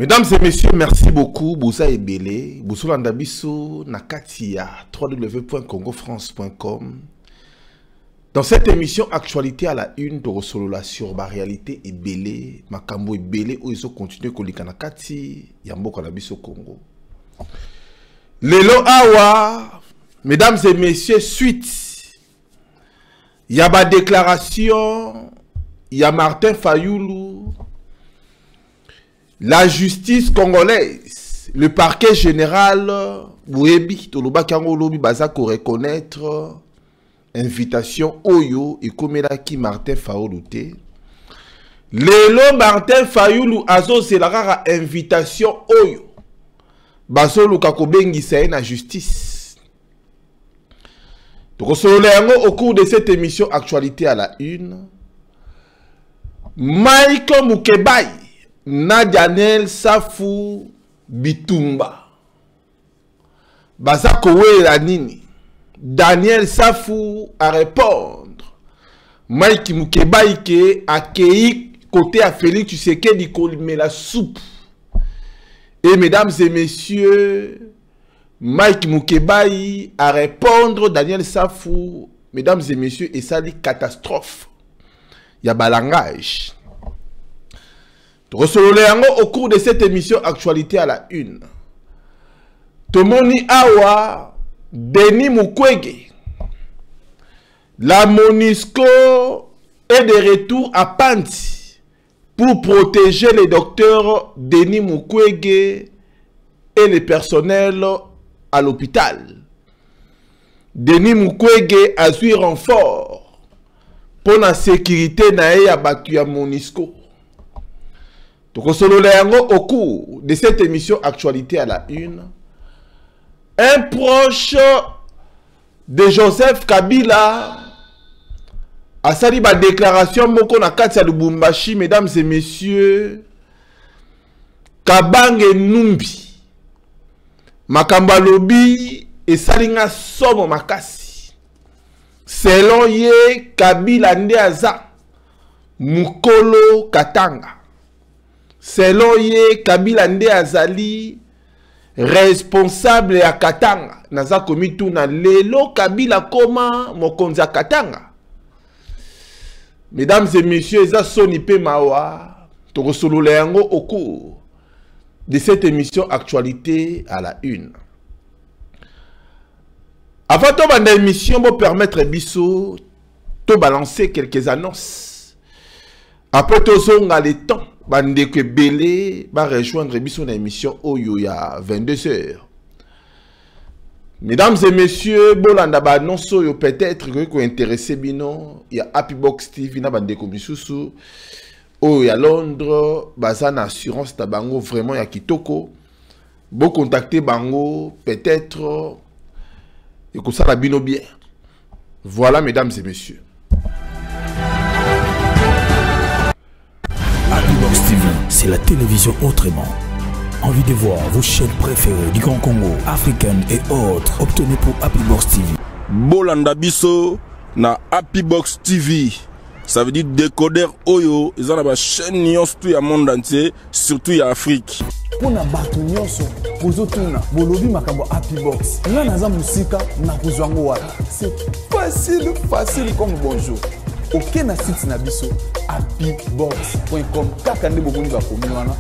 Mesdames et messieurs, merci beaucoup. Boussa et Belé. Boussa Landabiso, Nakatia, www.congofrance.com. Dans cette émission Actualité à la une, de Rosolola sur ma réalité et Belé, Makambo et Belé, où ils ont continué à Nakati, Yambo Kanabiso Congo. Lelo Awa, mesdames et messieurs, suite. Il y a ma déclaration, il y a Martin Fayoulou. La justice congolaise, le parquet général, Bouébi, Toloba Kangolobi, Bazako reconnaître, invitation Oyo, et Komelaki Martin Fayoulou. Lelo Martin Fayoulou, Azo, c'est la rare invitation Oyo. Baso Lukakobengi, c'est la justice. Donc, au cours de cette émission Actualité à la une, Mike Mukebai, na Daniel Safou Bitumba Baza Kowe la nini Daniel Safou à répondre Mike Mukebaïke a accueilli côté à Félix Tshisekedi mais la soupe. Et mesdames et messieurs, Mike Mukebaï à répondre Daniel Safou, mesdames et messieurs, et ça dit catastrophe. Il y a balangage. Au cours de cette émission Actualité à la une, Tomoni Awa, Denis Mukwege, la MONUSCO est de retour à Panti pour protéger les docteurs Denis Mukwege et les personnels à l'hôpital. Denis Mukwege a eu renfort pour la sécurité na battu à MONUSCO. Donc, au cours de cette émission Actualité à la une, un proche de Joseph Kabila a sali ba déclaration moko na kati ya Lubumbashi, mesdames et messieurs, Kabange Numbi, Makamba lobi et salinga somo makasi. Selon ye, Kabila nde aza Mukolo Katanga. Selon ye, Kabila nde azali responsable ya Katanga. Naza komitu na lelo Kabila koma mokonza Katanga. Mesdames et messieurs, eza soni pe mawa. Tokosolola yango au cours de cette émission Actualité à la une. Avant de banda émission, pour permettre biso de balancer quelques annonces. Après tout ça, on a le temps. Bande que Belé va rejoindre biso na émission Oyo ya 22h. Mesdames et messieurs, bolanda ba annonce yo peut-être que ko intéressé bino, il y a Happy Box TV na bande ko misusu. Oyo ya Londres, bazana assurance tabango vraiment ya kitoko. Bon contacter bango peut-être et que ça la bino bien. Voilà mesdames et messieurs. C'est la télévision autrement. Envie de voir vos chaînes préférées du Grand Congo, africaines et autres. Obtenez pour Happy Box TV. Bolanda biso na Happy Box TV. Ça veut dire décodeur Oyo. Ils ont la chaîne nyonso tout le monde entier, surtout en Afrique. Pour na batu nyonso, bozotuna, bolobi makambo Happy Box. Nga naza musika na kuzwango wala. C'est facile comme bonjour. Ok na site na biso happybox.com kaka nde boboni bakomi wana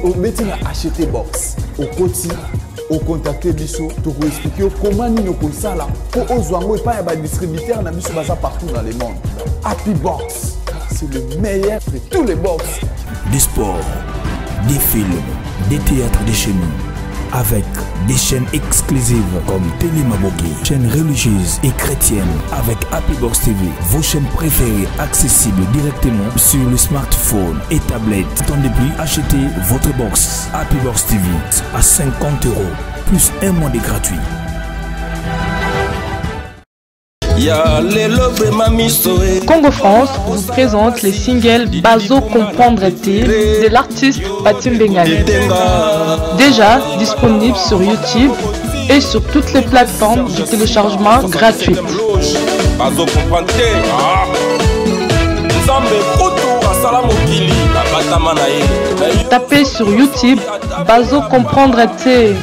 obeti na acheter box okoti ocontacter biso toko expliquer comment nini okosala po ozwango epa ya ba distributeur na biso baza partout dans le monde. Happy Box, c'est le meilleur de tous les box. Des sports, des films, des théâtres de chez nous. Avec des chaînes exclusives comme Télé Maboki, chaînes religieuses et chrétiennes avec Happy Box TV, vos chaînes préférées accessibles directement sur le smartphone et tablette. Attendez plus, achetez votre box Happy Box TV à 50 € plus un mois de gratuit. Congo France vous présente les singles Bazo Comprendre-t-il de l'artiste Patim Bengali. Déjà disponible sur YouTube et sur toutes les plateformes de téléchargement gratuites. Bazo Comprendre-t-il Tapez sur YouTube Bazo Comprendre T.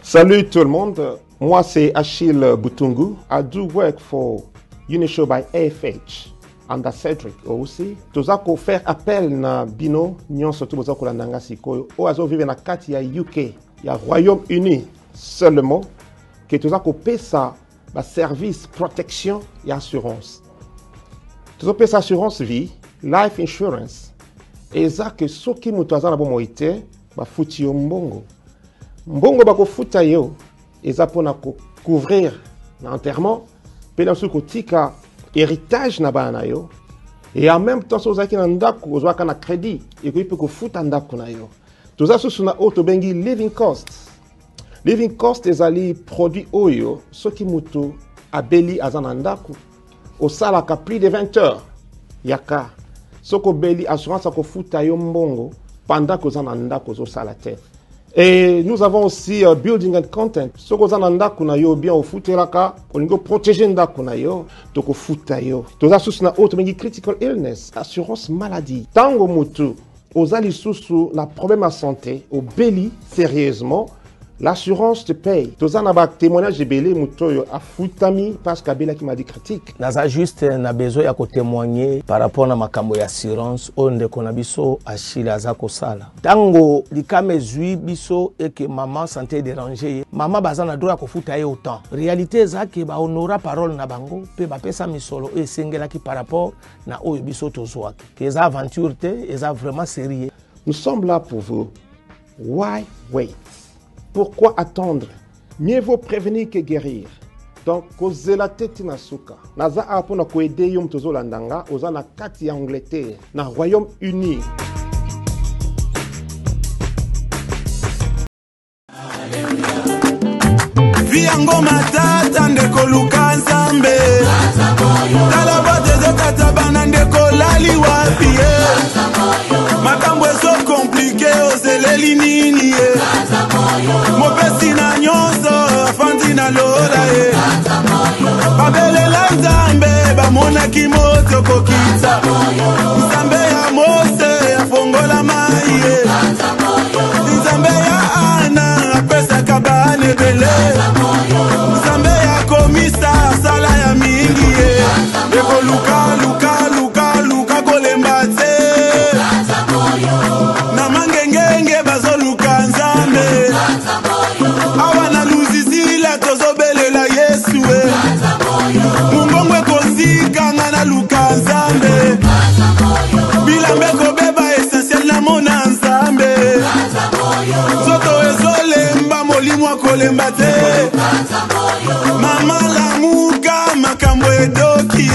Salut tout le monde, moi c'est Achille Boutungu. I do work for Unishow by AFH and Cedric aussi. Toza ko faire appel na bino nyonso to boza ko landanga sikoyo o azo vive na kati ya UK ya Royaume-Uni seulement que toza ko pesa ba service protection et assurance. Toza pesa assurance vie, life insurance. Eza que soki mutu aza na bomo ite ba futi yo mbongo. Mbongo bako futa yo eza pona ko couvrir l'enterrement pe na suko tika héritage na bana yo et en même temps so zaki na ndako ozwaka na crédit et ko ipe ko futa ndako na yo toza susu na auto bengi living cost ezali produit oyo soki mutu abeli azana ndako osalaka plus de 20 heures yaka soko beli assurance ko futa yo mbongo pendant que ozana ndako zo sala te. Et nous avons aussi building and content. Ce que vous avez kuna yo bien au futeraka, on go protéger ndakuna yo, toko futa yo. Toza susu na autre mengi critical illness, assurance maladie. Tango mutu, ozali susu na problème à santé, au beli sérieusement, l'assurance te paye. Toza na ba témoignage de belé muto yo afutami parce qu'abela qui m'a dit critique. Naza juste na besoin ya ko témoigner par rapport na makambo ya assurance onde kona biso Achille azako sala. Tango likame zui biso et que maman santé dérangée, maman bazana droit ko futa ye autant. Réalité za ke ba honora parole na bango pe ba pesa misolo e sengela ki par rapport na oyo biso tozwaki. Que za aventure te, eza vraiment sérieux. Nous sommes là pour vous. Why wait? Pourquoi attendre? Mieux vaut prévenir que guérir. Donc, kozela teti na suka. Naza apona ko aider yom tozo landanga, oza na kati ya Angleterre, na Royaume-Uni. Viango matata ndeko luka nzambe. Talaba dezo katabana ndeko lali wapi. Makambo so compliqué ozeleli nini. Mopesi na nyonso afandi na lola babelela nzambe bamona kimoto kokita nzambe ya Mose afongola mai nzambe ya Ana apesaka bana bele nzambe ya komisa sala ya mingi eko luka kolemba te na mangengenge bazoluka nzambe awana luzizila tozobelela Yesu mumbongwe kozika ngana luka nzambe bilambe kobeba essentiel na mona nzambe zoto ezolemba molimo akolemba te mama lamuka makambo edoki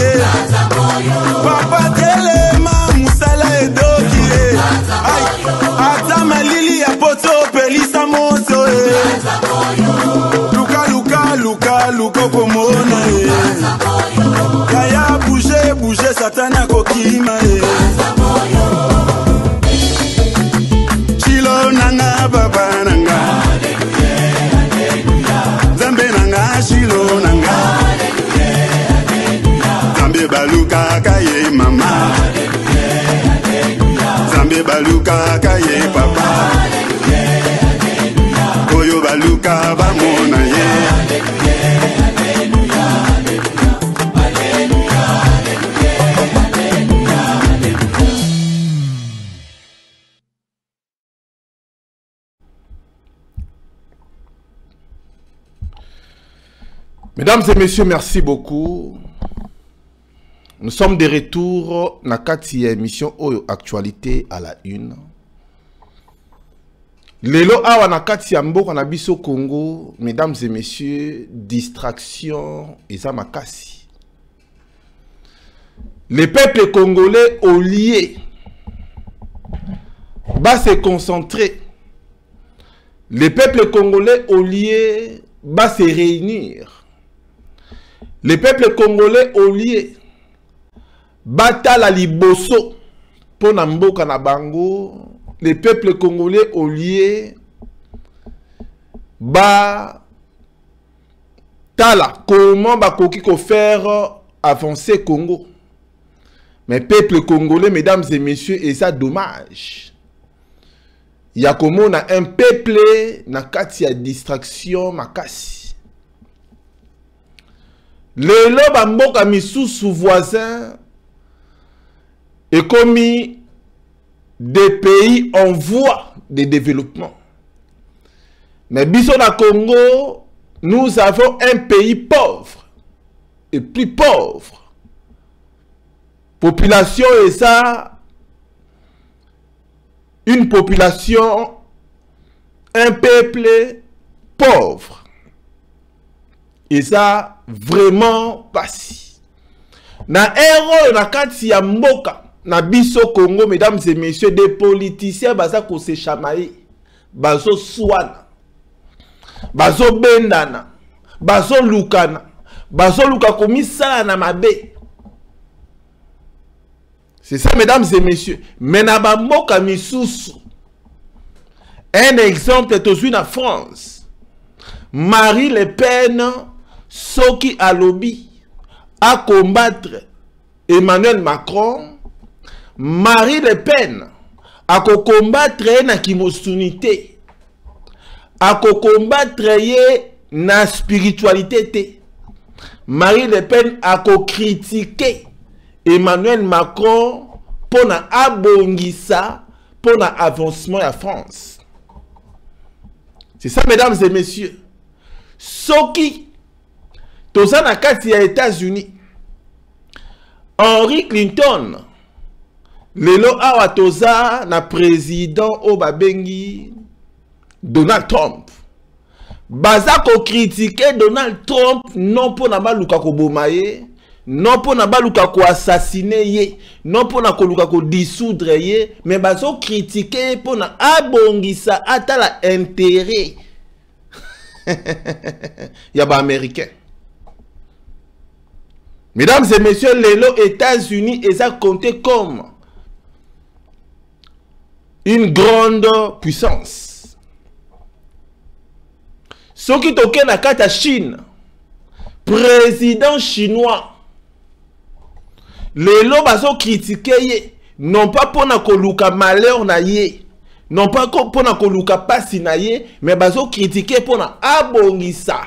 papa telema musala edoki ata malili ya poto pelisa moto luka komona kaya bouger satana kokima chilo nanga baba nanga zambe nanga chilo nanga zambe baluka kaye mama zambe baluka kaye papa oyo baluka bamona ye Mesdames et messieurs, merci beaucoup. Nous sommes de retour dans la émission Oyo Actualité à la une. Lelo awa na kati ya mboka na biso Congo, mesdames et messieurs, distraction eza makasi. Le peuple congolais au lieu va se concentrer. Le peuple congolais au lieu va se réunir. Le peuple congolais au lieu batala liboso pour na mboka na bango. Le peuple congolais au lieu ba tala comment ba koki ko faire avancer Congo. Mais peuple congolais, mesdames et messieurs, et ça dommage. Il y a comme on a un peuple na kati ya distraction makasi. Le loba mboka misusu voisin et commis des pays en voie de développement. Mais biso na Congo, nous avons un pays pauvre et plus pauvre. Population et ça, une population, un peuple pauvre. Et ça, vraiment pas si. Na héros na kati ya mboka. Na biso Congo, mesdames et messieurs, des politiciens baza ko se chamailler, bazo swana, bazo bendana, bazo lukana, bazo luka komisala na mabe. C'est ça, mesdames et messieurs. Mais na ba mboka misusu, un exemple est aujourd'hui en France. Marie Le Pen, soki alobi, à combattre Emmanuel Macron. Marie Le Pen a combattre na kimosunité, a combattre na spiritualité. Marie Le Pen a critiqué Emmanuel Macron pour na abongisa pour na avancement à France. C'est ça, mesdames et messieurs. Soki toza na kati ya États-Unis, Henry Clinton lelo awa toza na président Obabengi Donald Trump. Baza ko critiquer Donald Trump non pour na baluka ko bomaye, non pour na baluka ko assassiner ye, non pour na ko luka ko dissoudre ye, mais bazo critiquer pour na abongisa atala intérêt ya ba américain. Mesdames et messieurs, lelo États-Unis et ça compté comme une grande puissance. Ce qui toque na kata Chine, président chinois, les lobes ont critiqué, non pas pour na koluka malheur na ye, non pas pour na koluka pasi na ye, mais bazo critiqué pour na abongisa.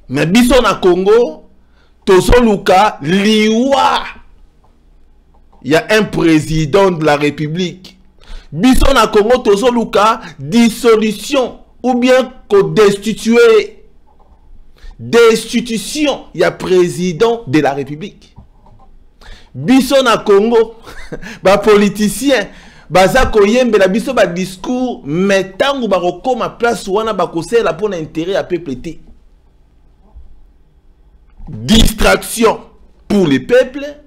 Mais biso na Congo, tozo luka liwa. Il y a un président de la République. Biso na Congo tozo luka dissolution ou bien ko destituer. Destitution, il y a président de la République. Biso na Congo, ba politicien, baza koyembe la biso ba discours, mais tangu ba kokoma place wana ba kosela pour l'intérêt à peuple té. Distraction pour les peuples.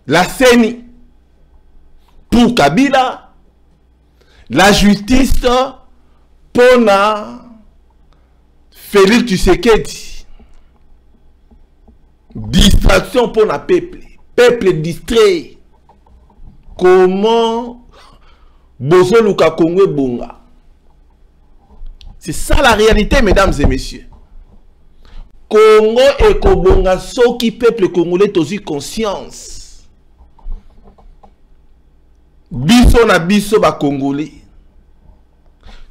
La CENI pour Kabila, la justice pour Félix Tshisekedi. Distraction pour le peuple. Peuple distrait. Comment Bozo Luka Congo Bonga. C'est ça la réalité, mesdames et messieurs. Congo et Kobonga, ceux qui peuple congolais ont eu conscience. Biso na biso ba Congolais.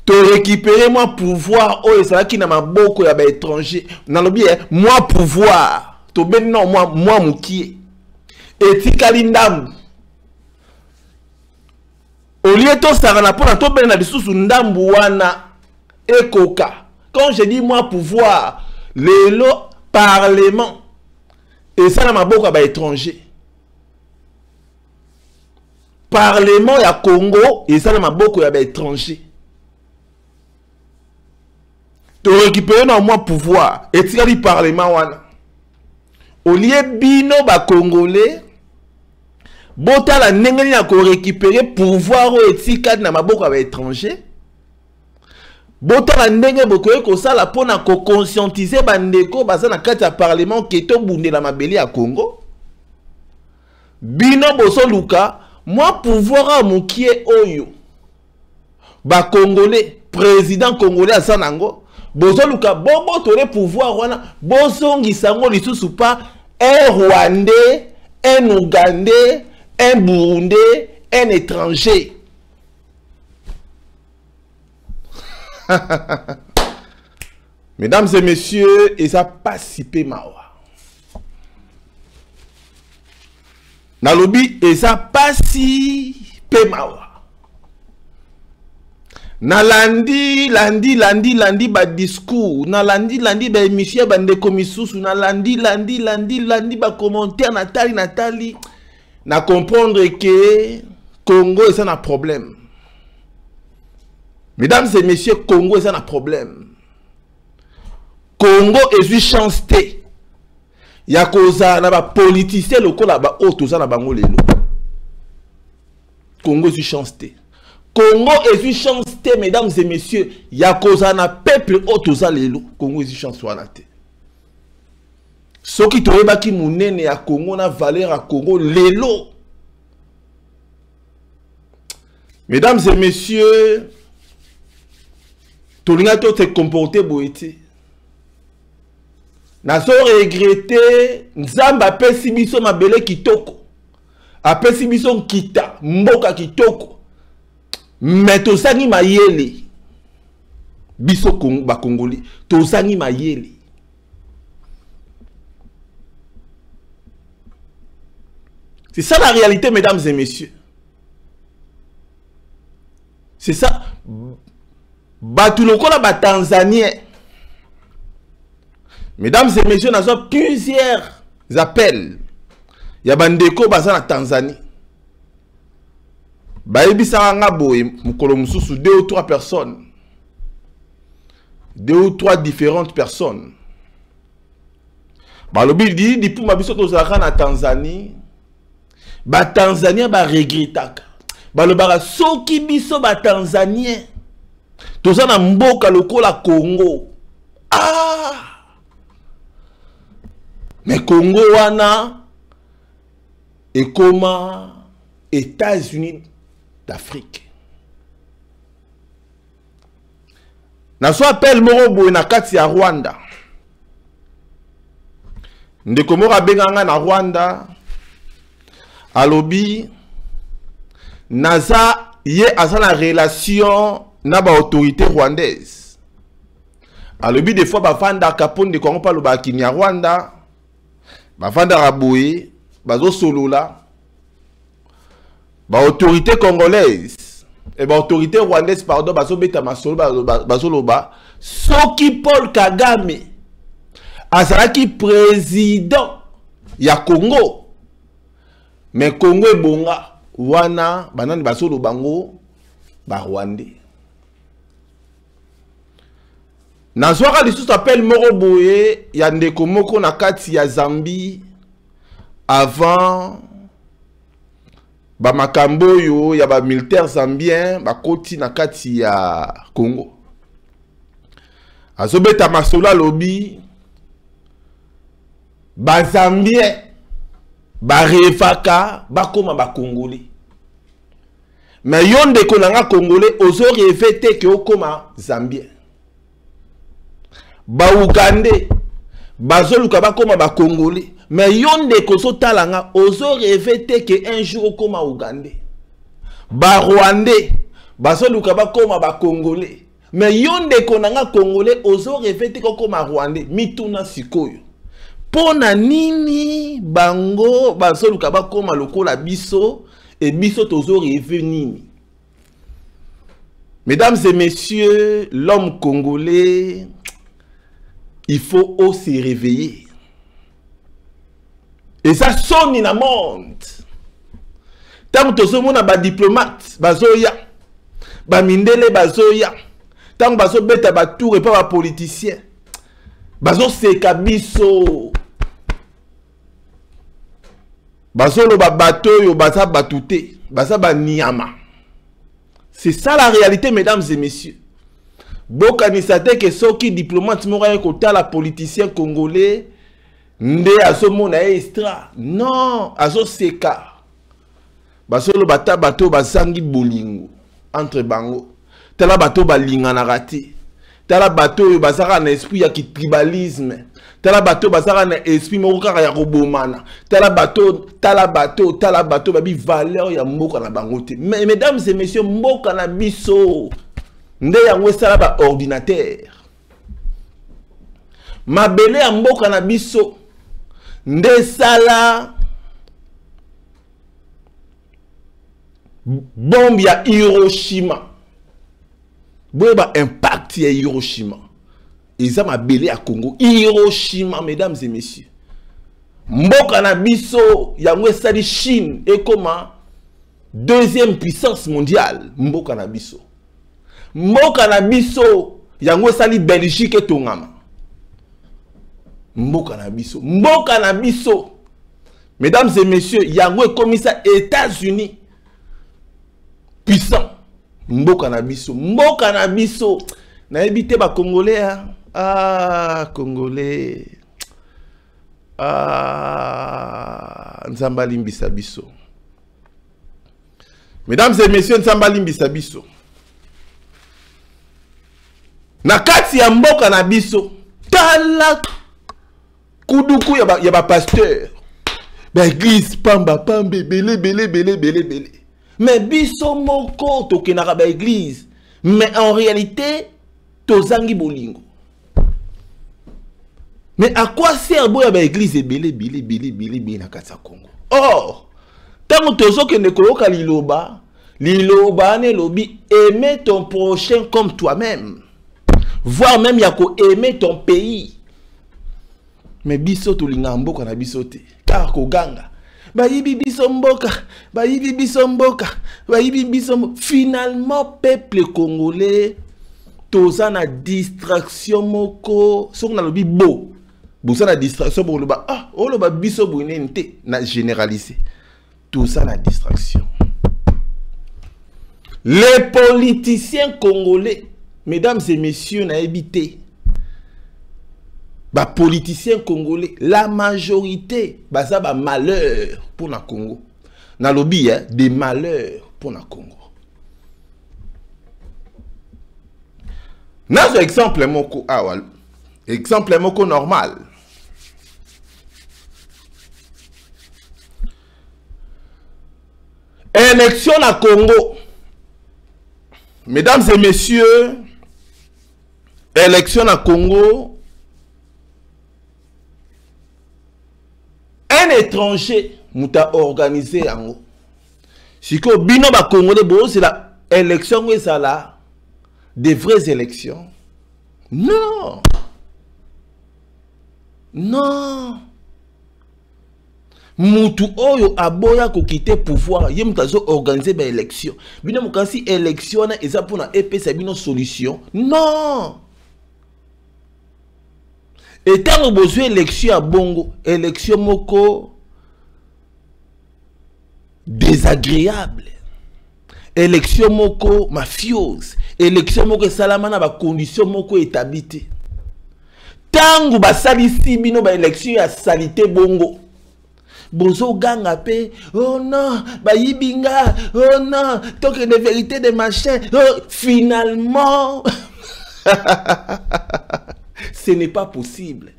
To récupérer moi pouvoir oh ça qui na maboko ya ba étranger. Nalobi moi pouvoir. To ben non moi mukie. Etikali ndambu. Au lieu to sarana pona to ben na lisusu ndambu wana et coca. Quand je dis moi pouvoir, le parlement, et ça n'a pas beaucoup à étranger. Parlement ya Congo, et ça n'a pas beaucoup à étranger. Tu récupères dans moi pouvoir, et tu as dit parlement wana. Au lieu bino ba congolais, bota la nengeni na ko récupérer pouvoir au etika na maboko à étranger. Bota la ndenge bokoye ko sala pona ko conscientiser bandeko baza na kati ya parlement keto bunde la mabeli à Congo. Bino boso luka, moi pouvoir a mukie oyo. Ba congolais, président congolais à Sanango, boso luka bobo tole pouvoir wana, boso ngisango lisusu pa un Rwandais, un Ougandais, un Burundais, un étranger. Mesdames et messieurs, et ça pas si peu mawa. Nalobi, et ça pas si peu mawa. Na lundi ba discours, na lundi ba émission ba ndeko misusu, na lundi ba commentaire Nathalie na comprendre que Congo est un problème. Mesdames et messieurs, Congo est un problème. Congo est une chance té. Ya koza na ba politicien lokola ba otoza na bango lelo. Congo est une chance té. Congo est une chance té, mesdames et messieurs. Ya koza na peuple otoza lelo. Congo est une chance wana té. Soki toyeba ki munene ya Congo na valeur à Congo lelo. Mesdames et messieurs, tout le monde s'est comporté boité. N'a pas regretté, Nzamba pesi biso mabele kitoko. Apesi biso kita, mboka kitoko. Mais to sangi mayele. Biso ba Congolais, to sangi mayele. C'est ça la réalité, mesdames et messieurs. C'est ça. Batuloko la ba Tanzanien. Mesdames et messieurs, nous avons plusieurs appels. Il y a bandeko baza na Tanzanie. Baebi saranga boye mukolo mususu 2 ou 3 personnes. 2 ou 3 différentes personnes. Balobi dit di puma biso to zaka na Tanzanie. Ba Tanzania ba regretaka. Balobara soki biso ba Tanzanien. Toza na mboka lokola Congo. Ah! Mais Congo wana et comment États-Unis d'Afrique. Na so appel morobo na kati ya Rwanda. Ndeko mora benganga na Rwanda. Alobi naza ye asa na relation na ba autorité rwandaise. Alobi des fois ba fanda kaponde ko pa lo ba kinya Rwanda. Ba fanda raboué, bazo solola. Ba autorité congolaise et ba autorité rwandaise pardon bazo beta masolo bazo loba. Soki Paul Kagame azalaki président ya Congo. Mais Congo est bonga wana banani basolo bango ba Rwandais. Nazwaka lisusu appel moroboye ya ndeko moko na kati ya Zambie avant ba makambo yo ya ba militaire zambien ba koti na kati ya Congo. Azobeta masola lobi ba Zambien ba refaka ba koma ba Congolais. Mais yon ndeko nanga Congolais ozo revete ke okoma Zambien. Ba Ougandais bazoluka bakoma ba Congolais mais yonde koso talanga ozo revete que un jour koma Ougandais. Ba Rwandais bazoluka bakoma ba Congolais mais yonde konanga Congolais ozo revete ko koma Rwandais mituna sikoyo. Pona nini bango bazoluka bakoma lokola biso et biso tozo reve nini. Mesdames et messieurs, l'homme congolais, il faut aussi réveiller. Et ça sonne dans le monde. Tant que tout le monde a des diplomates, bazoya, bamindele bazoya, tant que bazo beta batour et pas ba politicien, bazo seka biso, bazo lo ba bateau yo baza batouté, baza ba niyama. C'est ça la réalité, mesdames et messieurs. Bokanisate que ceux qui diplomate moraient côté la politicien congolais, nde azo mona extra. Non, azo seka. Baso lo bata bato basangi bolingo entre bango. Tala bato balinga na rati. Tala bato yo basaka na esprit ya tribalisme. Tala bato basaka na esprit moko kaka ya robomana. Tala bato babi valeur ya mboka na bango te. Mais mesdames et messieurs, mboka na biso nde yango sala ba ordinateur. Mabele ya mboka na biso nde sala bombe ya Hiroshima. Boye ba impact ya Hiroshima. Ils ont mabele à Congo. Hiroshima, mesdames et messieurs. Mboka na biso yango sali Chine et comment deuxième puissance mondiale. Mboka na biso. Mboka na biso yango sali Belgique et Tongama. Mboka na biso. Mboka na biso. Mesdames et messieurs, yango comme ça États-Unis. Puissant. Mboka na biso. Mboka na biso. Na ebité ba Congolais hein? Ah Congolais. Ah Nzamba limbisa biso. Mesdames et messieurs, Nzamba limbisa biso. Na kati ya mboka na biso. Tala kuduku ya ba pasteur. Ba église pamba pambe belé. Mais biso moko tokenaka ba église. Mais en réalité, tozangi bolingo. Mais à quoi sert boya ba église belé na kati ya Congo? Or, tant tozo ke ne koyoka liloba ne lobi aimer ton prochain comme toi-même. Voire même yako aimer ton pays. Mais biso tolinga mboka na biso te. Car ko ganga. Bayibi biso mboka. Finalement, peuple congolais, toza na distraction moko. Sok na lobi bo. Bosa na distraction pour le ba. Ah, oh le ba biso bonente na généralisé. Tout ça la distraction. Les politiciens congolais, mesdames et messieurs, na habité. Ba politiciens congolais, la majorité, bah ça ba malheur pour la Congo. Na lobby hein, des malheurs pour la Congo. N'a exemple moko awal. Exemple moko normal. Élection à Congo. Mesdames et messieurs, élection à Congo. Un étranger m'a organisé en haut. Si que bino ba Congolais bo c'est la élection où ça là des vraies élections. Non. Non. Mutu oyo aboya ko quitter pouvoir, yem tazo organiser ba élection. Bino mukasi élection na eza pona EPC bino solution. Non. Et tant que besoin élection à Bongo, élection moko désagréable, élection moko mafiose, élection moko salamana ba condition moko établie. Tangu ba salisi bino ba élection ya salité Bongo. Bozo ganga pe, oh non, ba yibinga, oh non, tant que de vérité de machin, oh, finalement. Ce n'est pas possible.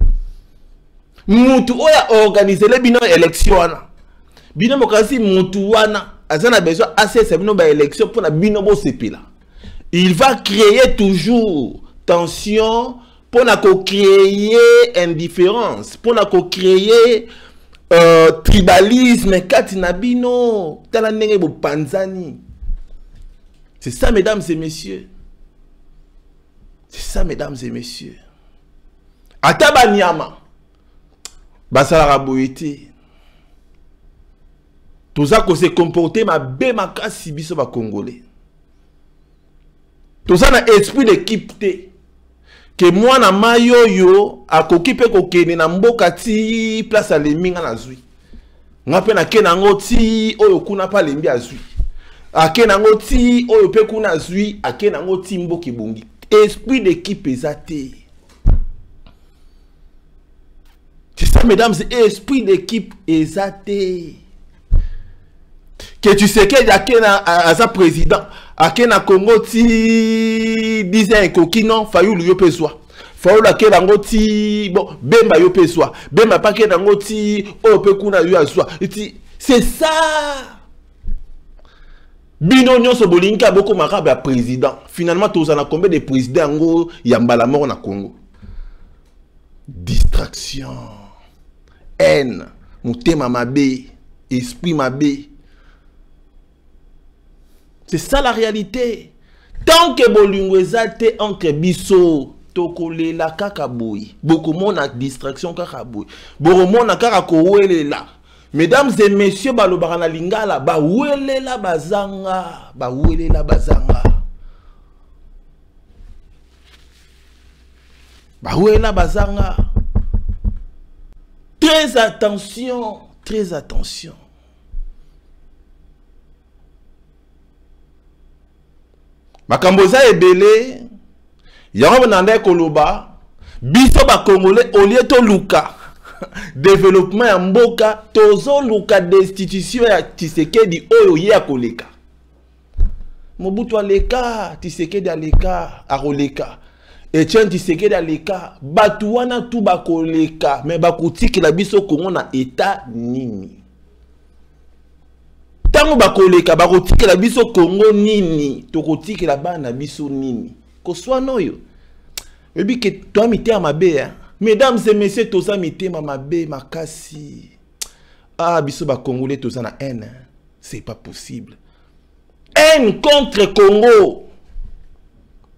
Mutu oya organiser les bino élection. Bino mokasi mutu wana azana besoin assez bino ba élection pour na bino bo sepila. Il va créer toujours tension pour na ko créer indifférence, pour na ko créer tribalisme kati na bino tala ndenge bo panzani. C'est ça mesdames et messieurs. C'est ça, mesdames et messieurs. Ataba Niama. Basala boyete. Tout ça qu'on s'est comporté ma bémaka si biso ba congolais. Tout ça na esprit d'équipe te. Que moi na mayoyo a kokipe kokene na mboka ti place à leminga na zui. Ngape na kena ngoti oyo kuna pa lembi azui. Akena ngoti oyo pe kuna zui akena ngoti mboki bongi. Esprit d'équipe ezate. C'est ça, mesdames, esprit d'équipe ezate. Que tu sais que yakena asa président, akena Congo ti disait koki non Fayulu yo peswa. Fayulu akena ngoti bon Bemba yo peswa. Bemba pa kena ngoti o pe kuna yo azwa. C'est ça. Bino nyonso bolinka boko makabe président. Finalement tous en a combien de présidents ngo yambala mort na Congo. Distraction. Haine, mutema mabe, esprit mabe. C'est ça la réalité. Tant que bolingo ezate entre biso, tokole la kakaboui. Beaucoup mon a distraction kakaboui. Beaucoup mon a kakakoele la. Mesdames et messieurs, balobara na lingala, ba wele la bazanga, ba wele la bazanga. Ba wele la bazanga. Très attention, très attention. Makamboza ebele, yango nande koloba, biso ba Congolais olie to luka. Développement ya mboka, tozo luka destitution ya Tshisekedi oyo ye akoleka. Mobutu aleka, Tshisekedi aleka, akoleka. Etienne Tshisekedi aleka, batu wana tu bakoleka, mais bakutiki la biso Congo na état nini. Tango bakoleka, bakutiki la biso Congo nini, tokotiki la bana biso nini. Koswa noyo. Ebi ke toi mite à mabe, hein. Mesdames et messieurs, toza mite ma mabe, makasi. Ah, biso ba Congolais toza na haine, hein. C'est pas possible. Haine contre Congo.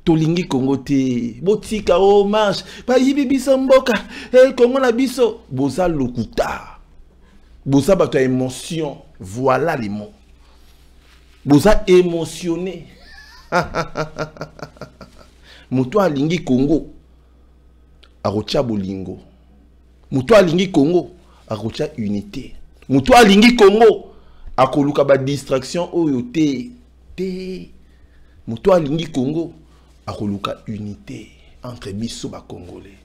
Tolingi Congo te botika o marche ba yibi biso mboka Congo na biso boza lokuta boza bato émotion, voilà les mots, boza émotionné. Muto alingi Congo arocha bolingo, muto alingi Congo arocha unité, muto alingi Congo akoluka ba distraction oyo te muto alingi Congo akoluka unité entre biso ba Congolais.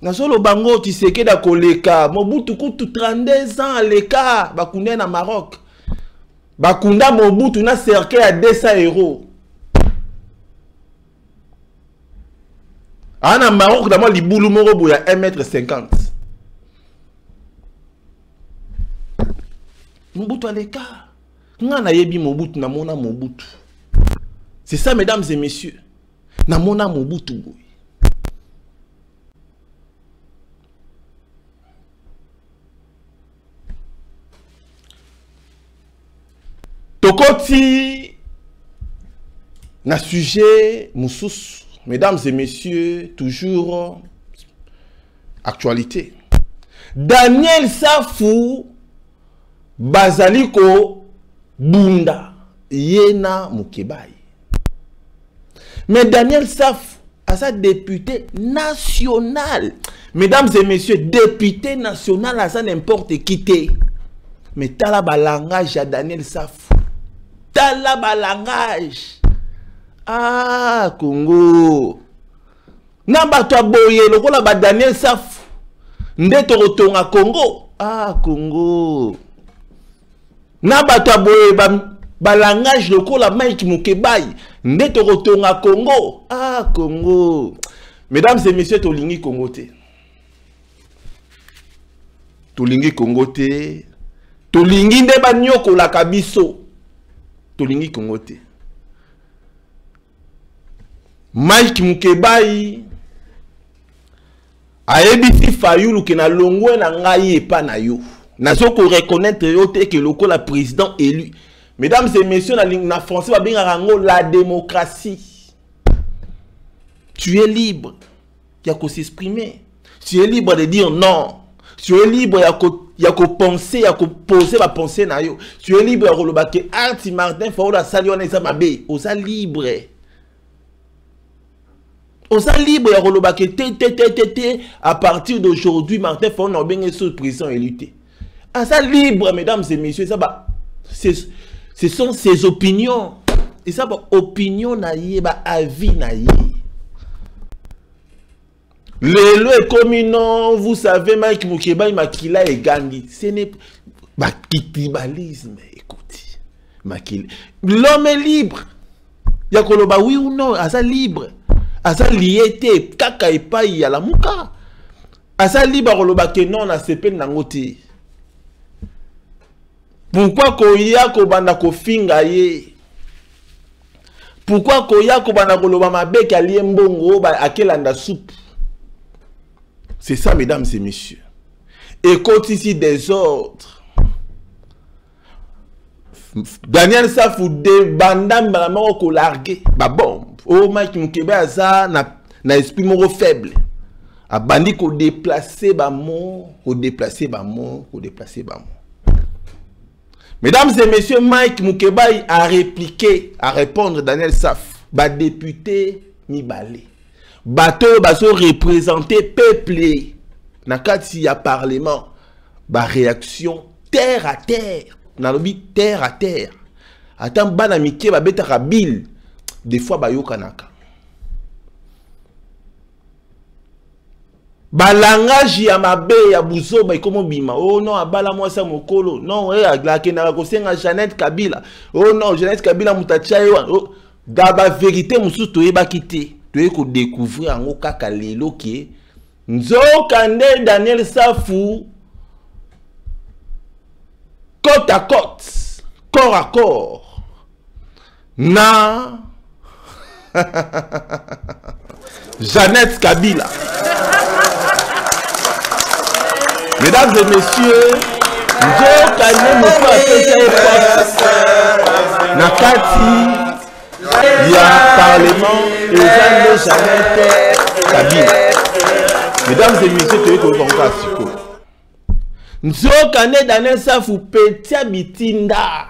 Nazolo bango Tshisekedi akoleka Mobutu kutu 32 ans aleka bakunda na Maroc. Bakunda Mobutu na cercle à 200 euros. Ana Maroc dama libulu moko boya 1,50 m. Mobutu aleka. Ngana yebi Mobutu na mona Mobutu. C'est ça, mesdames et messieurs. Namona Mobutu boy. Tokoti na sujet Moussous, mesdames et messieurs, toujours actualité. Daniel Safou Bazaliko Bunda Yena Mukebai. Mais Daniel Saf, à sa député national. Mesdames et messieurs, député national à ça n'importe qui. Mais t'as la balangage à Daniel Saf. T'as la balangage. Ah, Congo. Namba toi boye, le rôle à Daniel Saf. Ndeto retourne à Congo. Ah, Congo. Namba toi boye, balangage le rôle à Mike Mukebai. Ndeto retourne à Congo. Ah, Congo. Mesdames et messieurs, tolingi Congo te. Tolingi Congo te. Tolingi ndeba nyoko la kabiso. Tolingi Congo te. Mike Mukebai aebisi Fayulu ke na longwe na ngai epa na yo. Nazo ko reconnaître yo te que le la président élu. Mesdames et messieurs, na français va bien rango la démocratie. Tu es libre. Il y a qu'à s'exprimer. Tu es libre de dire non. Tu es libre, il y a qu'à penser, il y a qu'à poser ma pensée. Tu es libre, il y a qu'à Arti Martin, faut la saluer, on est libre. On est libre, il y a à partir d'aujourd'hui, Martin, faut on bien sous prison et lutter. On est libre, mesdames et messieurs, ce sont ses opinions. Et ça, opinion naïe, avis naïe. Le lot est comme non, vous savez, Mike Mukeba, Makila et Gandhi. Ce n'est pas kitibalisme, écoutez. L'homme est libre. Il y a qu'on oui ou non, à ça libre. À ça lié, kaka et pas y a la mouka. À ça libre, on non, à CP nangote. Pourquoi koya ko banda ko finga ye? Pourquoi koya ko banda ko loba mabek ali mbongo ba akelanda soupe? C'est ça, mesdames et messieurs. Écoute ici des ordres. Daniel Safou de bandam maman ko largué. Ba bon, oh Mike Mukeba ça na esprit moro faible. A bandi ko déplacer ba mon, ko déplacer ba mon, ko déplacer ba mon. Mesdames et messieurs, Mike Mukeba a répliqué, à répondre Daniel Saf, ba député Mibale. Bateau baso représenté peuplé. Nakati ya parlement. Ba réaction terre à terre. Nalobi terre à terre. Attends bana mike ba beta rabil. Des fois ba yokanaka. Ba langage ya mabe ya buzo ba ikomo bima. Oh non abala mwasa mokolo. Non la kenaka kosenga Jeannette Kabila. Oh non Jeannette Kabila mutachayewa. Oh daba vérité musu toyeba kité. Tu es découvrir en kaka lelo qui Nzokande Daniel Safou côte à côte, corps à corps, na Jeannette Kabila. Mesdames et messieurs, Nzokande Moussa Nakati. Il y a parlement et Jeannette Kabila. Mesdames et messieurs, tu es au Congo. Nzokane Daniel Safou Petia Bitinda.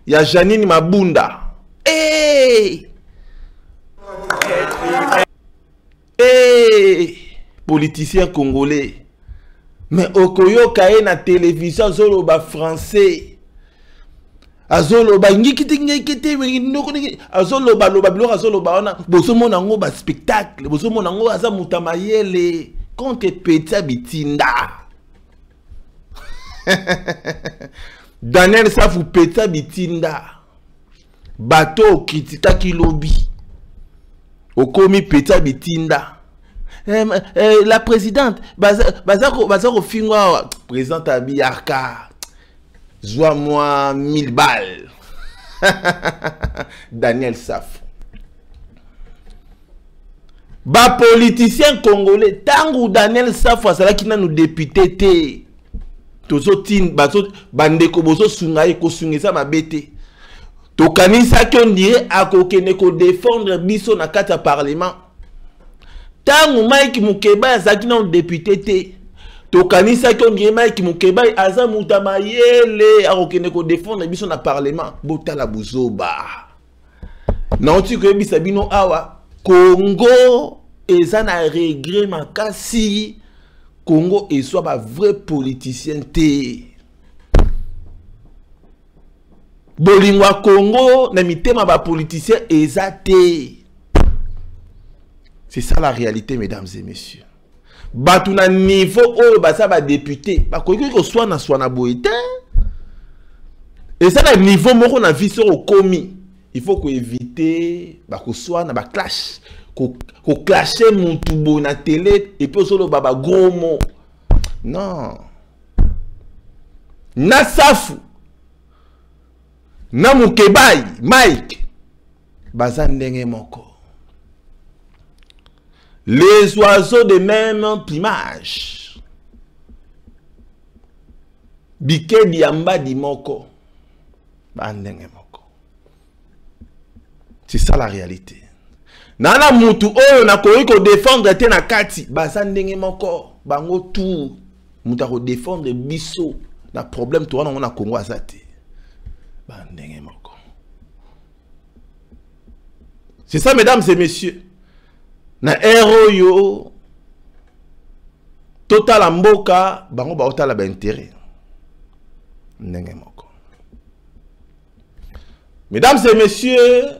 Il y a Janine Mabunda. Hey! Hey! Politicien congolais. Mais Okoyo Kaye na télévision Zoloba français. Azoloba ngikiti azoloba loba bilo azoloba ona bosomona ngo ba spectacle bosomona ngo aza mutamayele contre Petia Bitinda. Daniel Safou Petia Bitinda bateau kritika kilobi okomi Petia Bitinda. La présidente bazako fingwa présidente Abiyaka. Joue-moi 1000 balles. Daniel Safou. Ba politicien congolais. Tango Daniel Safou asala qui nous député te. Tozo tin baso bandeko boso sungaye ko sungesa mabete. To kanisa ki on dirait akokene ko défendre biso na kata parlement. Tango Mike Mukeba asala qui nous député te. Tokanisa ki on dirait Mike Mukeba aza mutamayele akokene ko défendre biso na parlement botala buzoba. Non tu que bisabino awa Congo eza na regret makasi. Congo et soit ba vrai politicien te. Bolingwa Congo na mitema ba politicien eza te. C'est ça la réalité, mesdames et messieurs. Batou na niveau oyo basa ba député ba koki ko soit na boité. Et ça na niveau moko na vie sur komi. Il faut ko éviter ba ko soit na ba clash. Ko clasher mon tubo na télé et puis solo baba gros mot. Non. Na Safou. Na Mukebai, Mike. Bazandenge moko. Les oiseaux de même plumage. Bike diamba di moko. Bandenge moko. C'est ça la réalité. Nana mutu oyo na koyi ko défendre te na kati baza ndenge moko bango tout muta ko défendre biso na problème to wana na Congo azate ba ndenge moko. C'est ça mesdames et messieurs. Na héros yo total mboka bango ba otala ba intérêt ndenge moko. Mesdames et messieurs,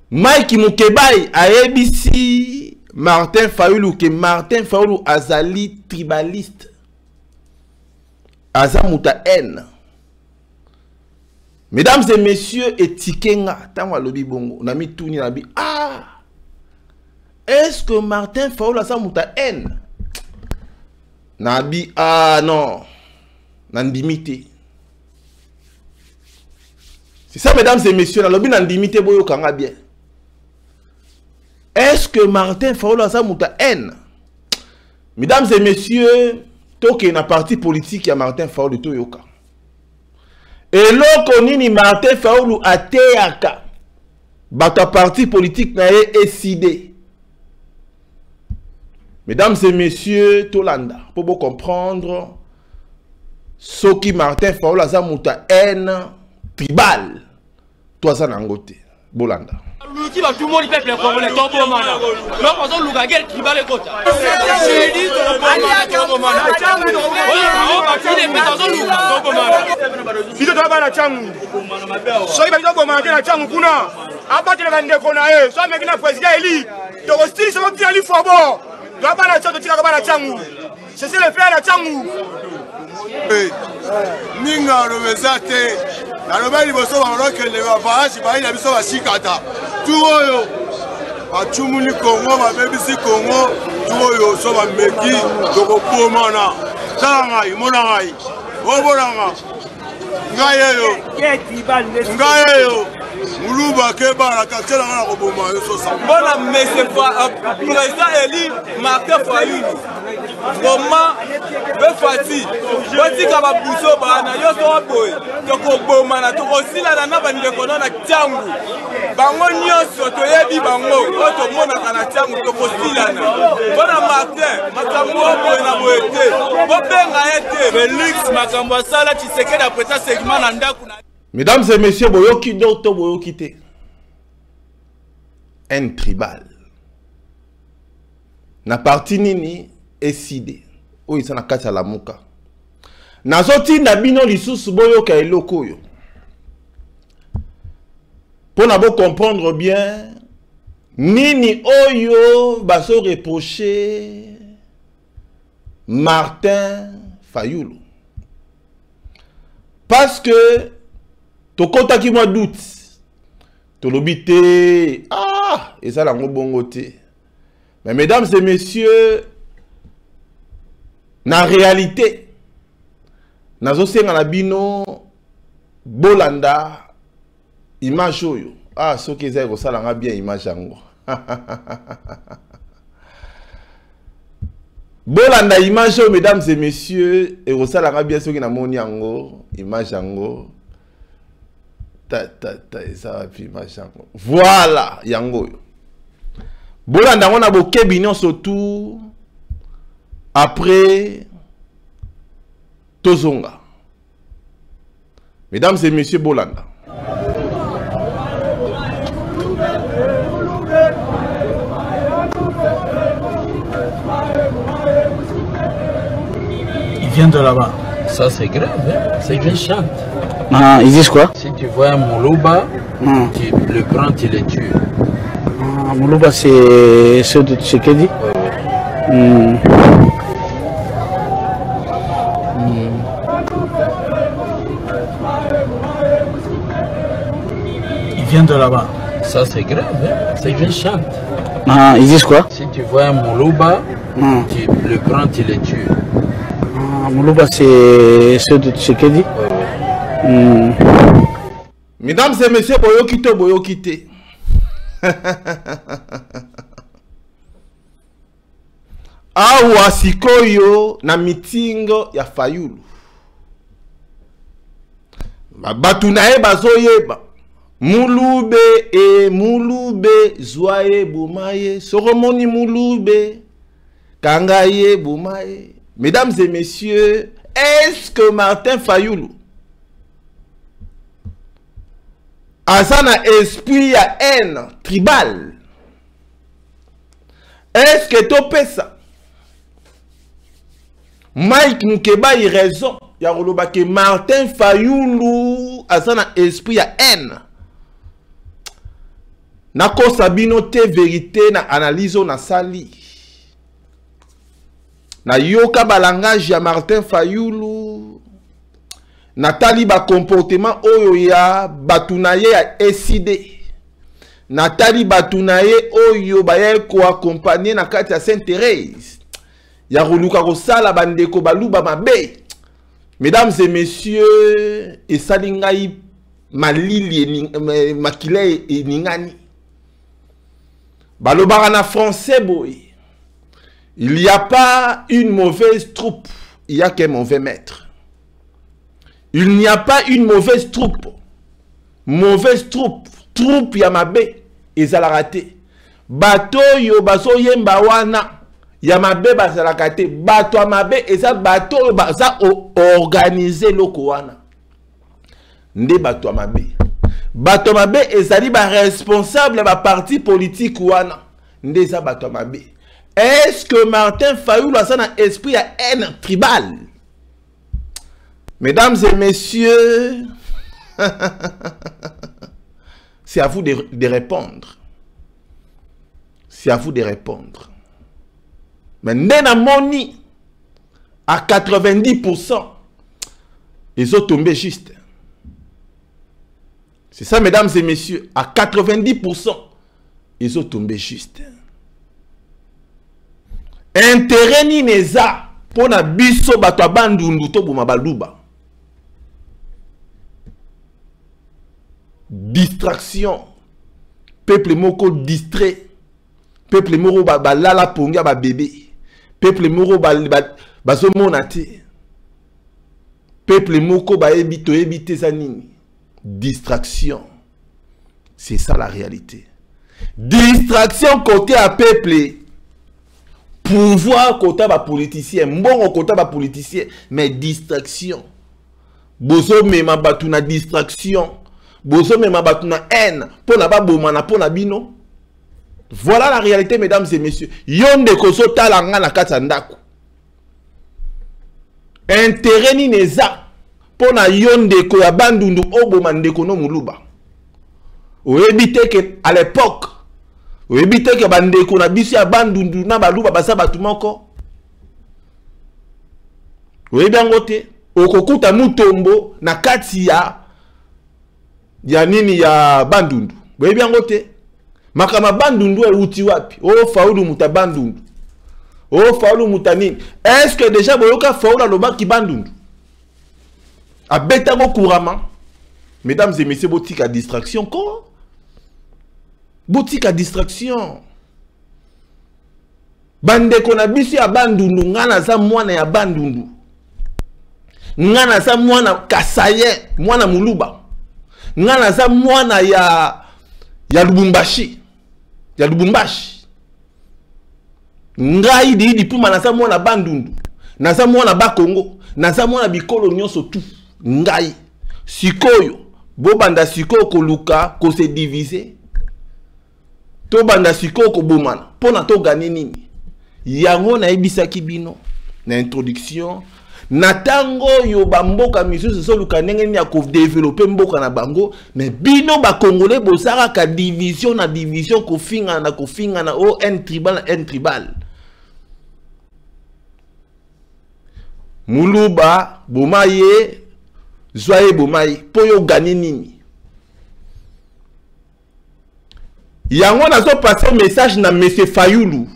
Mike Mukebai a ABC Martin Fayulu que Martin Fayulu azali tribaliste. Azamuta N. Mesdames et messieurs, etikenga tangwa lobi bongo nami tuni nabi ah. Est-ce que Martin Fayulu azamuta N? Nabi ah non. Nandimité. C'est ça mesdames et messieurs, la lobi nandimité boyo kanga bien. Est-ce que Martin Fayulu azamuta N? Mesdames et messieurs, toke na parti politique ya Martin Fayulu toyoka. Et loko nini Martin Fayulu ateyaka bata parti politique na ye ECD. Mesdames et messieurs, Tolanda, pour vous comprendre, ce qui Martin Fayulu azamuta N tribal, toi ça n'angote, Bolanda. Tout le monde peuple congolais, tombe mana. Non, parce que Luga guerre tribal et kota. J'ai dit tombe mana. On va filer mais dans Luga tombe mana. Fito tombe mana changu. So iba tombe mana na changu kuna. Abati na ndeko na so mekina président eli. To hostile so ti ali fobo. To ba na changu tika ba na changu. C'est le frère na changu. Ninga robezate. Na robeli boso ba roke le ba baasi ba ina biso ba sikata. Tuoyo achumuni Congo ma bebisi Congo tuoyo so ba meki toko pomana tanga imona ngai oboranga ngayeyo muluba ke bara ka tsela ngana ko boma yo so sa bona mese fa président eli Martin Fayulu Roma befati boti ka ba buso bana yo so boy toko boma na toko sila na bande kono na tangu bango nyonso toyebi bango oto mona kana tangu toko sila na bona Martin makambo boy na boete bobenga ete Felix makambo sala Tshisekedi après segment na ndaku na. Mesdames et messieurs, boyoki docteur boyoki te. Un tribal. Na parti nini eside. O isa na kati la muka. Na zoti na bino lisusu boyoka eloko yo. Pour na bo comprendre bien nini oyo baso reprocher Martin Fayulu. Parce que tokota ki moi doute. Tolobité ah et ça la bongoté. Mais mesdames et messieurs, na réalité nazo senga na bino Bolanda image oyo. Ah soki ezali ko sala nga bien image yango. Bolanda image oyo mesdames et messieurs et ko sala nga bien soki na moni yango image yango. Ça voilà yango Bolanda on a boké bignon surtout après Tozonga. Mesdames et messieurs, Bolanda. Il vient de là-bas. Ça c'est grave, hein? C'est qu'il chante. Ah, ils disent quoi? Si tu vois un Moulouba, tu le prends, tu le tues. Ah, Moulouba, c'est ceux de Tshisekedi? Oui. Il vient de là-bas. Ça c'est grave, hein? C'est qu'il chante. Ah, ils disent quoi? Si tu vois un Moulouba, tu le prends, tu le tues. Ah, Moulouba, c'est ceux de Tshisekedi? Mesdames et messieurs, boyokite, boyokite. Awa sikoyo na mitingo ya Fayulu. Batu na ye bazoyeba. Mouloube et Mouloube, Zouaye Boumaye, Soromoni Mouloube, Kangaye Boumaye. Mesdames et messieurs, est-ce que Martin Fayoulou a un esprit à haine tribale? Est-ce que tu peux ça? Mike Mukeba il raison. Il y a que Martin Fayoulou a un esprit à haine. Nako Sabino te vérité na analyse na sali. Na yoka balangage ya Martin Fayoulou. Natali ba comportement oyo ya batunaye ya SID. Natali batunaye oyo baye ko accompagner na kati ya Sainte-Thérèse. Ya ruluka ko sala bandeko baluba mabe. Mesdames et messieurs, et salingai malili makile et ningani. Balobarana français boy. Il n'y a pas une mauvaise troupe, il n'y a qu'un mauvais maître. Il n'y a pas une mauvaise troupe. Mauvaise troupe, troupe yamabe, ezalakate. Bato yo baso yemba wana, yamabe bazalakate. Bato yamabe, eza bato yo baza organiser loko wana. Nde bato yamabe. Bato yamabe ezali ba responsable ba parti politique wana. Nde eza bato yamabe. Est-ce que Martin Fayoulou a un esprit à haine tribale? Mesdames et messieurs, c'est à vous de répondre. C'est à vous de répondre. Mais Nena Moni, à 90%, ils ont tombé juste. C'est ça, mesdames et messieurs, à 90%, ils ont tombé juste. Intérêt ni neza pour na biso bato bandundu to buma baluba. Distraction. Peuple moko distrait. Peuple moko balala ponga ba bébé. Peuple moko bazo monate. Peuple moko ba ebito ebite zanini. Distraction. C'est ça la réalité. Distraction côté à peuple. Pouvoir côté ba politicien, bon côté ba politicien, mais distraction. Bozo mema batu na distraction. Bozo mema batu na haine. Pona ba bomana pona bino. Voilà la réalité, mesdames et messieurs. Yonde koso talanga na kati ndako. Intérêt ni neza. Pona yonde ko ya bandundu oboma ndeko no muluba. Oebite que à l'époque Oebite ke bandeko na biso ya bandundu na baluba basa batu moko. Oebango te okokuta mutombo na kati ya nini ya bandundu. Oebango te makama bandundu euti wapi? O Fayoulou muta bandundu. O Fayoulou muta nini? Est-ce que déjà boyoka Fayoulou loba ki bandundu? Abetango couramment. Mesdames et messieurs, botika distraction ko? Boutique à distraction. Bande kona bisu ya bandundu ngana za mwana ya bandundu. Ngana za mwana kasaye, mwana muluba. Ngana za mwana ya Lubumbashi. Ya Lubumbashi. Ngai di puma na za mwana bandundu. Na za mwana bakongo. Na za mwana bikolo nyonso tu. Ngai. Sikoyo. Bobanda sikoyo koluka ko se diviser. To banda siko ko bomana pona to gagner nini yango na ebisaki bino na introduction na tango yo bamboka misusu so luka ndenge ni ya ko développer mboka na bango mais bino ba congolais bosaka ka division na division ko finga na o un tribal muluba bomaye zoye bomaye po yo gagner nini. Yango na so passer message na monsieur Fayoulou.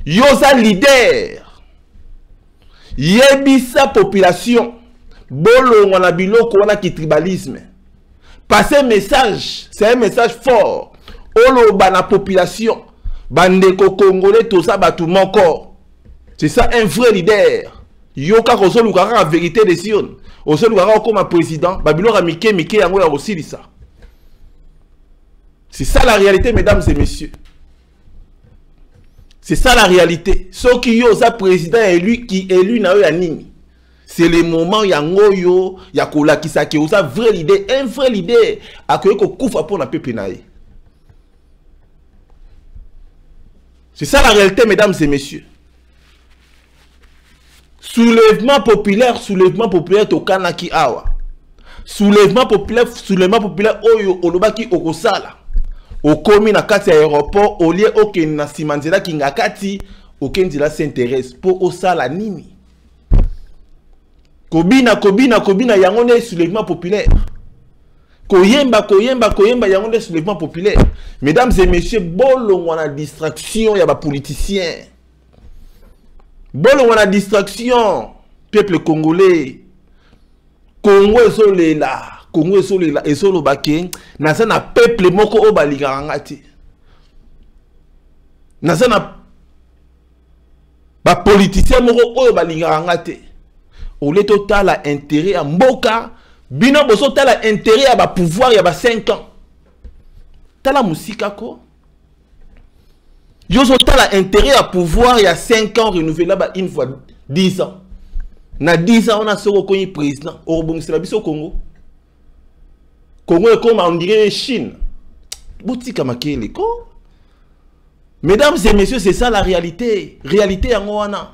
Yoza leader. Yebisa population. Bolo ngona biloko wana ki tribalisme. Passer message, c'est un message fort. Olo bana population. Bandeko congolais to sa batu moko. C'est ça un vrai leader. Yoka ko so lukaka la vérité de Sion. O so lukaka comme président, babilo ra mike yango ya osilisa. C'est ça la réalité, mesdames et messieurs. C'est ça la réalité. Ceux qui ont un président élu qui élu na nini. C'est le moment où il y a ngoyo, il y a kola qui sa qui a vraie idée, un vrai idée à que koufa pour la peuple naïe. C'est ça la réalité, mesdames et messieurs. Soulèvement populaire Tokanaki Awa. Soulèvement populaire Oyo Olobaki Okosala. Okomi na kati aéroport, au lieu aucun na simanzela kingakati, aucun dila s'intéresse pour Osala nini. Kobina yangone soulèvement populaire. Koyemba yangone soulèvement populaire. Mesdames et messieurs, bolo wana distraction ya ba politiciens. Bolo wana distraction peuple congolais. Congo esolela. Congo esolela esolo bake naza na peuple moko o balinganga te. Naza na ba politicien moko o balinganga te. Ole total a intérêt à mboka bino boso tala intérêt à ba pouvoir ya ba 5 ans. Tala musika ko. Yoso tala intérêt à pouvoir ya 5 ans renouvelable une fois 10 ans. Na 10 ans on a soko konyi président au bongisela biso Congo. Congo est comme on dirait Chine. Boutika makele ko. Mesdames et messieurs, c'est ça la réalité. Réalité en wana.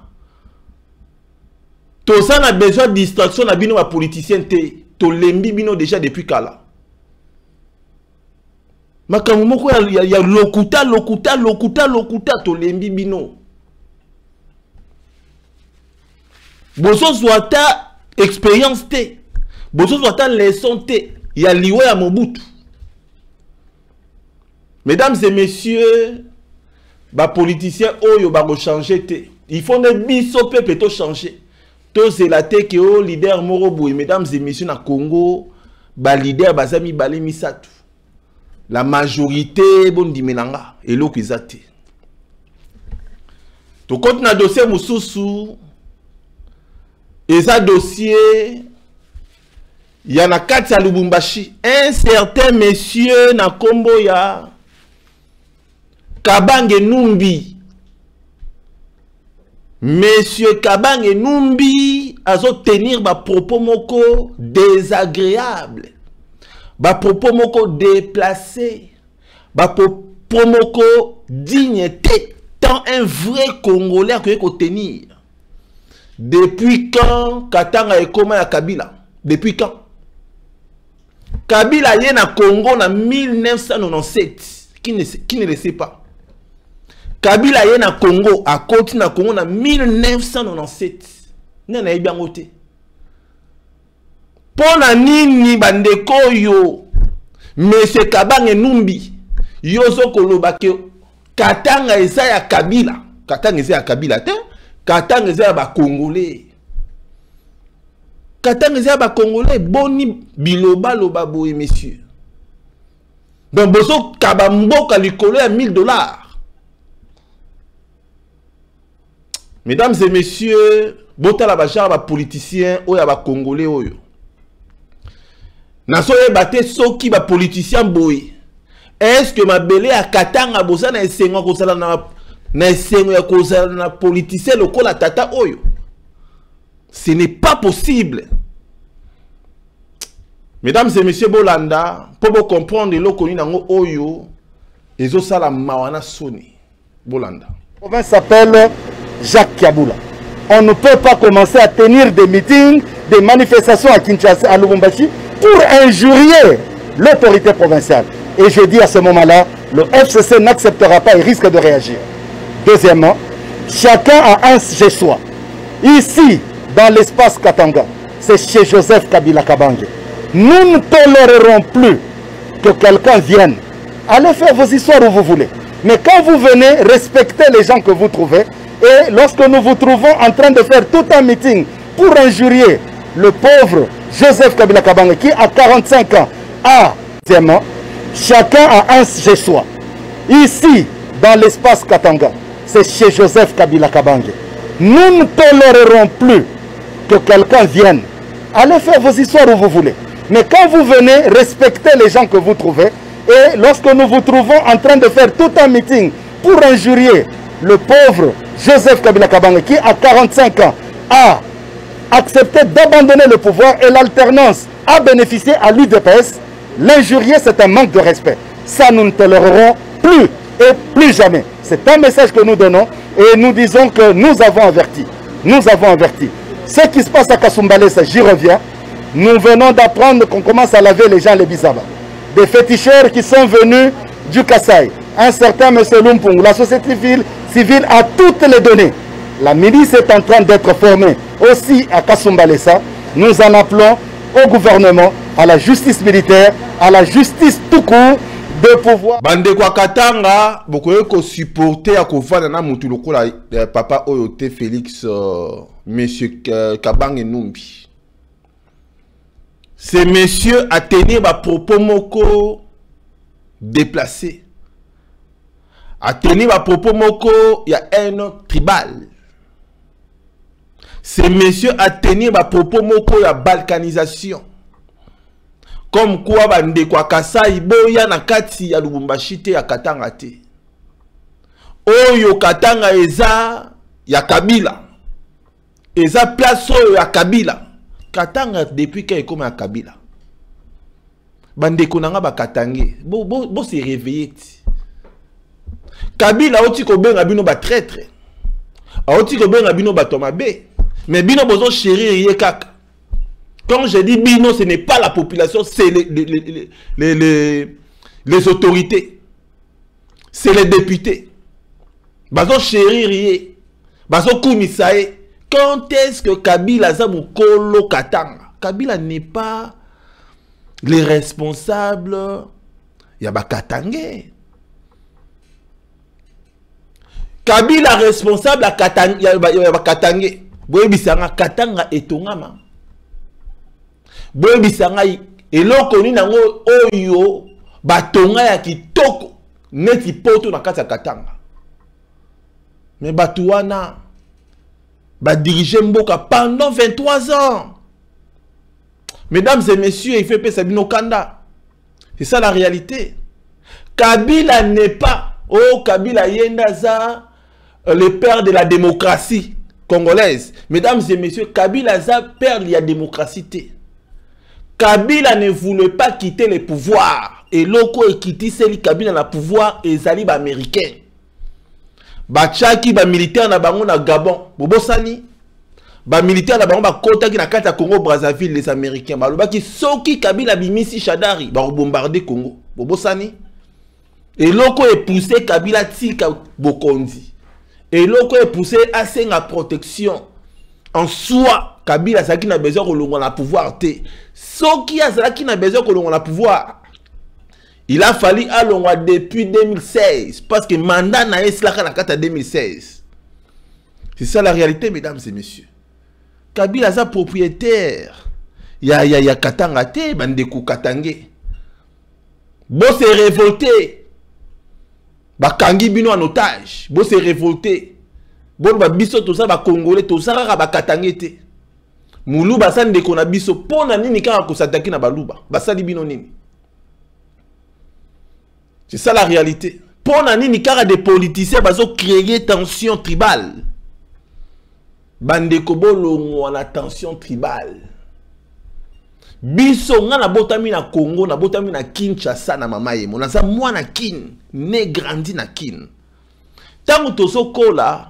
Tout ça a besoin de distraction na bino ba politicien te. To lembi bino déjà depuis kala. Makamu moko ya lokuta to lembi bino. Boso soit ta expérience te. Boso soit ta leçon te. Il y a lié à Mobutu. Mesdames et messieurs, les politiciens ont changé. Il faut que biso peuple to changer. To c'est la tête que o leader Morobo. Mesdames et messieurs, na Congo, ba leader bazami bale misatu. La majorité bon dimenanga et lo kizate. To compte na dossier mususu. Et ça dossier il y a Katsa Lubumbashi, un certain monsieur na kombo ya Kabange Numbi. Monsieur Kabange Numbi a tenir ba propos moko désagréable. Ba propos moko déplacé. Ba propos moko dignité. Tant un vrai Congolais que tenir. Depuis quand Katanga est comme à Kabila? Depuis quand? Kabila est na Congo en 1997. Qui ne le sait pas? Kabila est na Congo, à côté na Congo en 1997. Nana bien voté. Pour la nini bandeko yo, Monsieur Kabange Numbi, yozo kolobake Katanga eza ya Kabila. Katanga eza ya Kabila te. Katanga eza ya ba Congolais. Katanga eza ba Congolais boni biloba loba boye messieurs. Donc boso kabamboka likolo ya $1000. Mesdames et messieurs, botala ba genre ba politiciens oya ba Congolais oyo. Naso yebate soki ba politicien boye. Est-ce que ma belé a Katanga bosa na esengo ko sala na esengo ya ko sala na politicien lokola tata oyo? Ce n'est pas possible. Mesdames et messieurs Bolanda, pour vous comprendre le connu dans Oyo, ils ont ça la mawana soni. Bolanda. La province s'appelle Jacques Kiaboula. On ne peut pas commencer à tenir des meetings, des manifestations à Kinshasa, à Lubumbashi, pour injurier l'autorité provinciale. Et je dis à ce moment-là, le FCC n'acceptera pas et risque de réagir. Deuxièmement, chacun a un chez soi. Ici, dans l'espace Katanga, c'est chez Joseph Kabila Kabange. Nous ne tolérerons plus que quelqu'un vienne. Allez faire vos histoires où vous voulez. Mais quand vous venez, respectez les gens que vous trouvez. Et lorsque nous vous trouvons en train de faire tout un meeting pour injurier le pauvre Joseph Kabila Kabange qui a 45 ans, deuxièmement, chacun a un chez soi. Ici, dans l'espace Katanga, c'est chez Joseph Kabila Kabange. Nous ne tolérerons plus que quelqu'un vienne. Allez faire vos histoires où vous voulez. Mais quand vous venez, respectez les gens que vous trouvez. Et lorsque nous vous trouvons en train de faire tout un meeting pour injurier le pauvre Joseph Kabila Kabange qui, à 45 ans, a accepté d'abandonner le pouvoir et l'alternance a bénéficié à l'UDPS, l'injurier, c'est un manque de respect. Ça, nous ne tolérerons plus et plus jamais. C'est un message que nous donnons et nous disons que nous avons averti. Nous avons averti. Ce qui se passe à Kasumbalesa, j'y reviens. Nous venons d'apprendre qu'on commence à laver les gens les Bizaba. Des féticheurs qui sont venus du Kasaï. Un certain M. Lumpung, la société civile a toutes les données. La milice est en train d'être formée aussi à Kasumbalesa. Nous en appelons au gouvernement, à la justice militaire, à la justice tout court, de pouvoir. Bande kwa Katanga, beaucoup ko supporter à kovana na mutu lokola papa Oyote Félix, monsieur Kabange Numbi. Ces messieurs a tenu ba propos moko déplacé. A tenu ba propos moko il y a un tribal. Ces messieurs a tenu ba propos moko ya balkanisation. Comme quoi bande kwa Kasai boya na kati ya Lubumbashi te ya Katanga te. Oyo Katanga eza ya Kabila. Eza place oyo ya Kabila. Katanga depuis qu'il comme à Kabila. Bande konanga ba Katange. Bo se réveiller. Kabila oti ko benga bino ba traître. Oti ko benga bino ba tomabe. Mais bino bozo chérir ye kaka. Quand je dis bino, ce n'est pas la population, c'est les autorités. C'est les députés. Bazo chérir, bazo koumisaye. Quand est-ce que Kabila Zamukolo Katanga? Kabila n'est pas les responsables. Yaba Katanga. Kabila responsable à Katanga. Yaba Katanga. Boye bisanga Katanga etongama. Boye bisanga eloko ni nango oyo batonga ya kitoko neti poto na kati ya Katanga. Mais batuana ba diriger mboka pendant 23 ans. Mesdames et messieurs, il fait pesa bino kanda. C'est ça la réalité. Kabila n'est pas Kabila yendaza le père de la démocratie congolaise. Mesdames et messieurs, Kabila za père de la démocratie. Kabila ne voulait pas quitter le pouvoir. Et loko e quitté celle Kabila na pouvoir et zali ba américain. Ba chaki ba militaire na bango na Gabon. Bobosani. Ba militaire na bango ba kota ki na kata Congo Brazzaville les américains. Ba loba ki soki Kabila bimisi Chadari ba bombarder Congo. Bobosani. Et loko e poussé Kabila tika bokondi. Et loko e poussé à la protection. En soi, Kabila ça qui n'a besoin que l'on a pouvoir te. Ce qui a ça qui n'a besoin que l'on a pouvoir. Il a fallu à l'on depuis 2016 parce que mandat n'a est là en 2016. C'est ça la réalité, mesdames et messieurs. Kabila ça propriétaire. Ya Katanga te bandeku Katangé. Bo se révolté. Ba kangi bino en otage. Bo se révolté. Bon ba biso tout ça ba congolais tout ça ba Katangé te. Moulou basan de kona biso pona nini kaka ko s'attaquer na baluba. Basali bino nini. C'est ça la réalité. Pona nini kaka des politiciens baso créer tension tribale. Bande ko bolongo na tension tribale. Biso nga na botami na Congo na botami na Kinshasa na mama yemo. Na za mwana kin né grandi na kin. Tango tozo kola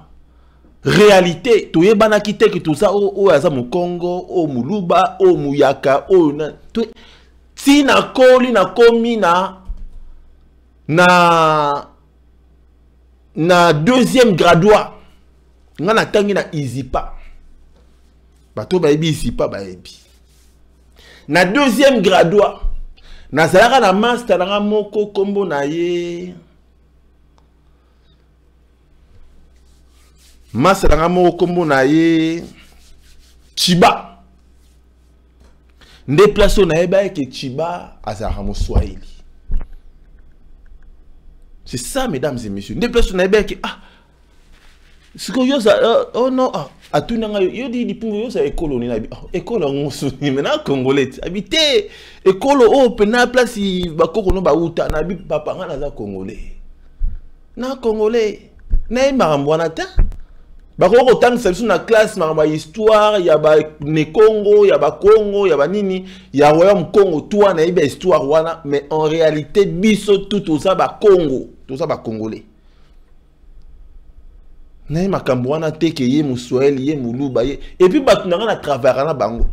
réalité to yebana kite ki tout ça o aza mu Congo o muluba o muyaka o na ti na koli na komi na deuxième graduat nga na tangi na Izipa bato ba yebi Izipa ba yebi na deuxième graduat na zalaka na master na moko kombo na ye Masaranga moko kombo na ye Chiba. Nde place na eba ke Chiba azara mo Swahili. C'est ça mesdames et messieurs. Nde place na eba ke ce que yo oh non atunanga yo di dipungu yo sa école ni na bi école ngosu ni mena congolais habité école o pena place ba koko no ba uta na bi papa nga na za congolais na congolais na marambwana ta ba koko tangisa biso na classe maramba histoire ya ba ne Congo ya ba Congo ya ba nini ya royaume Congo toi na iba histoire wana mais en réalité biso tout ça ba Congo tout ça ba congolais na makambo wana teke ye muswahili ye muluba ye et puis batu na travers na bango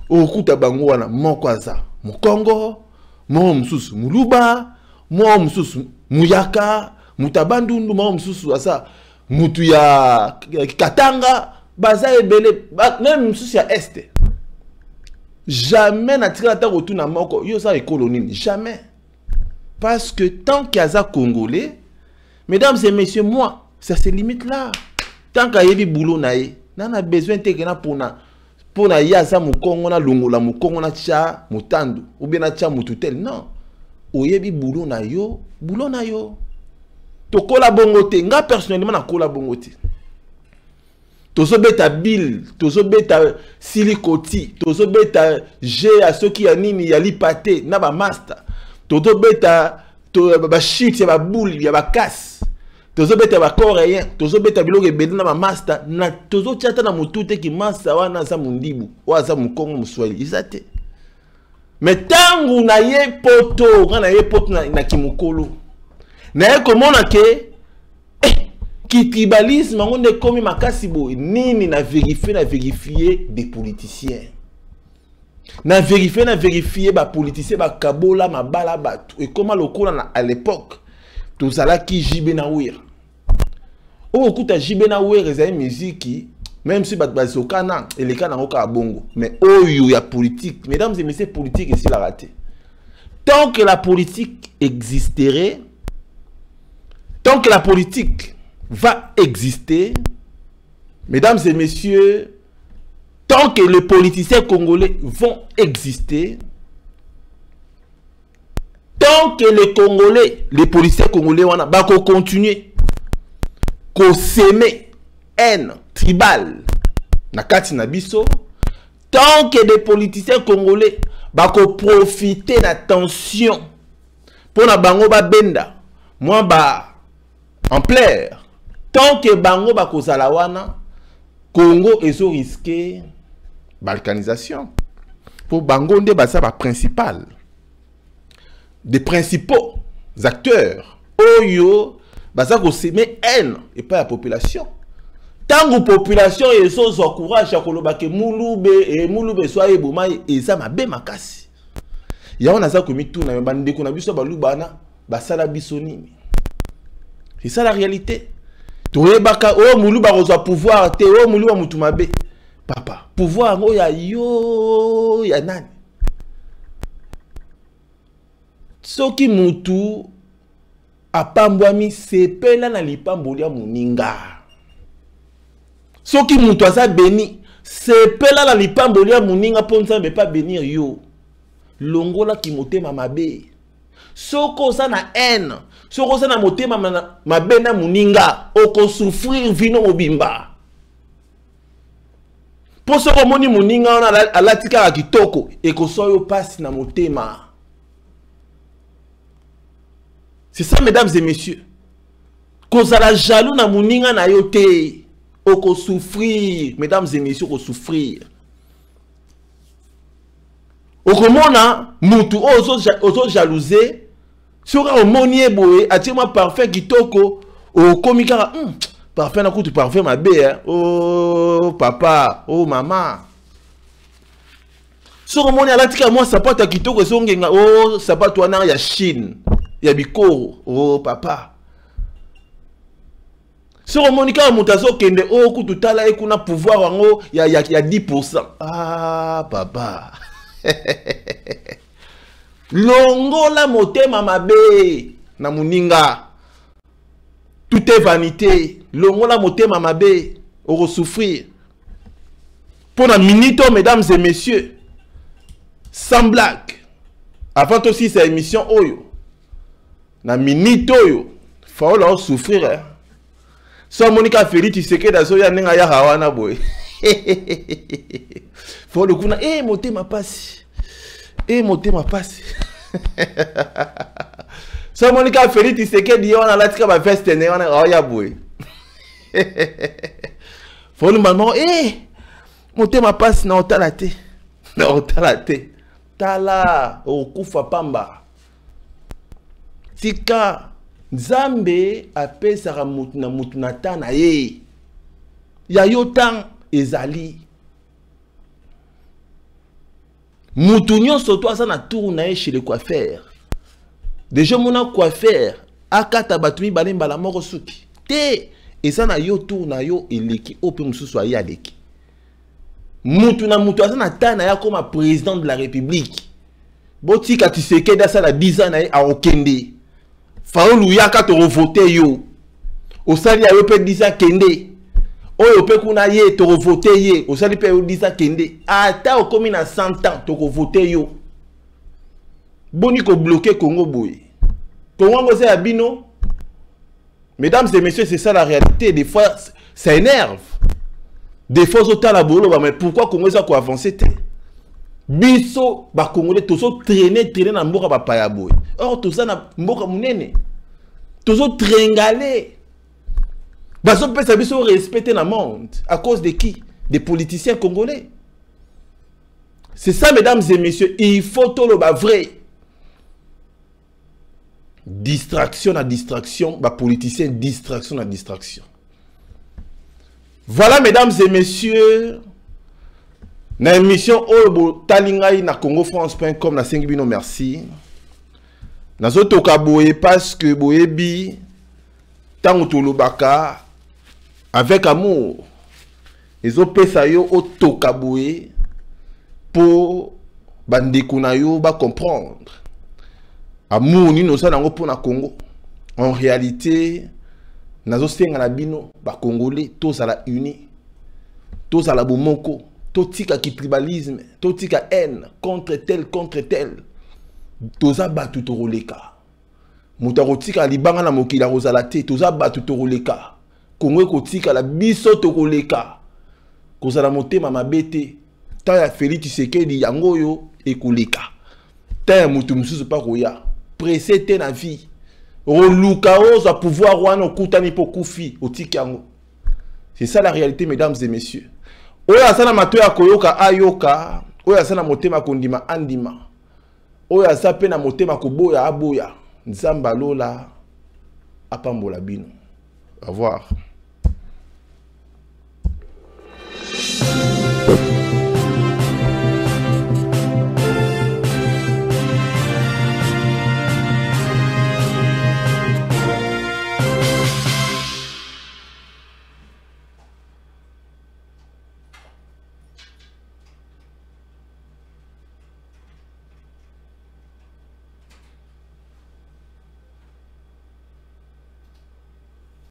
okuta bango wana moko aza mukongo mo mususu muluba mo mususu muyaka mutabandundu mo mususu asa mutu ya Katanga baza ebele même mususu ya este jamais na tika ta retourna moko yo sa colonie jamais parce que tant qu'il y a congolais mesdames et messieurs moi ça se limite là. Tant qu'il y a boulot nae, on a besoin de quelqu'un pour na yaza mukongo na longola mukongo na cha mutandu ou bien na cha mututel non. Oyebi boulot na yo. To kola bongote, nga personnellement na kola bongote. Tozo beta bill, tozo beta silikoti, tozo beta G à ceux qui a nini ya lipate na ba master. Tozo beta ba shit ya ba boule ya ba casse. Tozo beta ba coréen, tozo beta biloge bedi na ba master na tozo chata na mutute ki master wana za mundibu, wa za mukongo muswahili izate. Mais tangu na ye poto, kana ye poto na kimukolo. Na ye komona ke ki tribalisme ngonde komi makasi boy nini na vérifier des politiciens. Na vérifier ba politiciens ba kabola mabala batu et comment lokola na à l'époque tout ça qui jibe na wira. O okuta jibe na wira za musique même si bat bazokana eleka na oka bongo mais oyo ya politique mesdames et messieurs politique ici la raté. Tant que la politique existerait, tant que la politique va exister, mesdames et messieurs, tant que les politiciens congolais vont exister, tant que les Congolais, les policiers congolais vont continuer à s'aimer haine tribale na kati na biso, tant que les politiciens congolais vont profiter de la tension pour na bango ba benda moi ba en plaire, tant que bango ba kozala wana Congo ezo risqué balkanisation pour bango nde ba sa ba principal des principaux acteurs oyo baza ko semer haine et pas la population. Tant que population ezo zo courage akoloba ke mulube so ayeboma eza mabe makasi. Ya on a ça komi tout na bande ko na biso balubana basala biso nini. C'est ça la réalité. Toyebaka o muluba ko pouvoir te o muluba mutu mabe. Papa, pouvoir ngo ya yo ya nani? Soki mutu apambwami sepela na lipamboli ya muninga. Soki mutu aza beni sepela na lipamboli ya muninga ponza me pas bénir yo. Longola ki motema mabe. Soko sa na haine, soko sa na motema mabe na muninga, oko souffrir vino mobimba. Po soko moni muninga ona alatika kitoko, eko soyo pasi na motema. C'est ça, mesdames et messieurs. Kozala jaloux na muninga na yote. Oko souffrir, mesdames et messieurs, oko souffrir. Oko mona, mutu ozo jalousé. Sora o monier boye, atima parfait kitoko. O komika, parfait na kutu parfait ma bé, oh papa, oh maman. Sora moni alatika moi sapata kitoko songenga, oh sapatu wana ya Chine. Ya bikoro, oh papa. Sur Monica Moutazo kende oh kututala ekuna pouvoir wango ya 10%. Ah papa. Longola motema mabe na muninga. Tout est vanité. Longola motema mabe oro souffrir. Pour la minute, mesdames et messieurs, sans blague. Avant aussi cette émission oyo. Na minute oyo, faut leur souffrir. Hein. So Monica Félix Tshisekedi azo ya nenga ya hawana boy. Faut le kuna motema pasi. Motema pasi. So Monica Félix Tshisekedi yona latika ba veste ne wana ya boy. Faut le maman motema pasi na otalate. Na otalate. Tala okufa pamba. Tika Nzambe apesaka mutu na ta na ye. Ya yo tan ezali. Mutu nyonso to asa na tour na ye chez le coiffeur. Déjà mona coiffeur akata batumi balemba la moko suki. Te esa na yo tour na yo eleki ope mususu ayi aleki. Mutu na mutu asa na ta na ya comme président de la République. Botika Tshisekedi asa la 10 ans na ye a okende. Faulu yaka to voter yo. Osali ayo pe 10 ans kende. Oyo pe kuna ye to voter ye. Osali pe 10 ans kende. Ata okomi na 100 ans to voter yo. Boni ko bloquer Congo boy. Congo ngose abino. Mesdames et messieurs, c'est ça la réalité. Des fois ça énerve. Des fois autant la bolo mais pourquoi Congo ça ko avancer te? Biso ba Congolais tozo traîner na mboka ba paya boy. Or tout ça na mboka munene. Tozo tringalé. Baso pesa biso respecter na monde à cause de qui? Des politiciens congolais. C'est ça mesdames et messieurs, il faut tout le vrai. Distraction à distraction, ba politicien distraction à distraction. Voilà mesdames et messieurs. Na émission Obo Talingai na CongoFrance.com na 5 bino merci. Na zotoka boye parce que boyebi tango tolobaka avec amour. Ezo pesa yo otoka boye pour bandeko na yo ba comprendre. Amour ni no sa nango pour na Congo. En réalité nazo senga na bino ba Congolais tous à la uni. Tous à la bomoko. Totika qui tribalisme, totika haine contre tel. Toza batu toroleka. Mutarotika libanga na mokila rozalate, toza batu toroleka. Kongwe kotika la biso toroleka. Kozala motema mabete. Ta ya Félix Tshisekedi yango yo ekoleka. Ta ya mutu mususu pa koya. Pressé te na vie. Roluka oza pouvoir wana okutani po kufi otiki yango. C'est ça la réalité mesdames et messieurs. Oya asana mato ya koyoka ayoka, oya asana motema kondima andima. Oya asa pe na motema koboya aboya. Nzamba lola apambola bino. Au revoir.